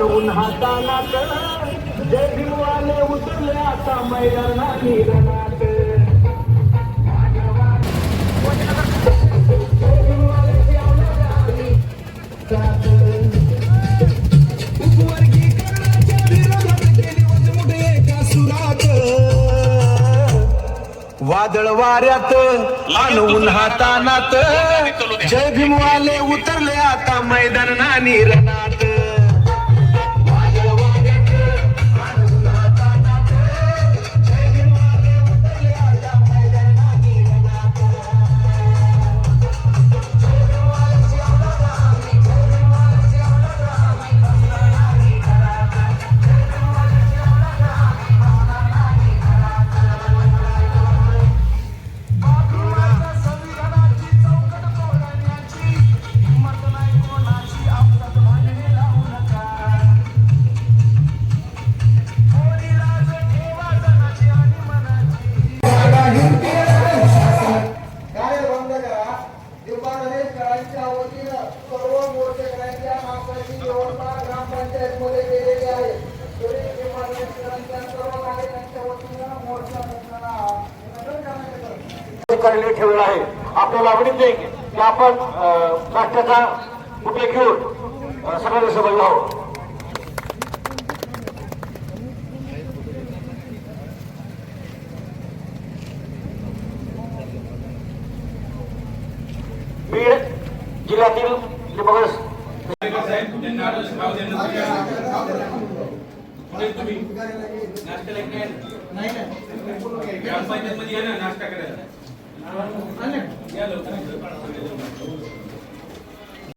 मान उन्हातानात जय भीमवाले उतरले आता मैदानात रणात वादळ वाऱ्यात मान उन्हातानात जय भीमवाले उतरले आता मैदानात रणात ठेवला आहे. आपल्याला आवडीत आहे की आपण राष्ट्राचा उपयोग घेऊन सगळ्यांना सहभागी आहोत. बीड जिल्ह्यातील लिंबगस ग्रामपंचायत मध्ये नाश्ता करायला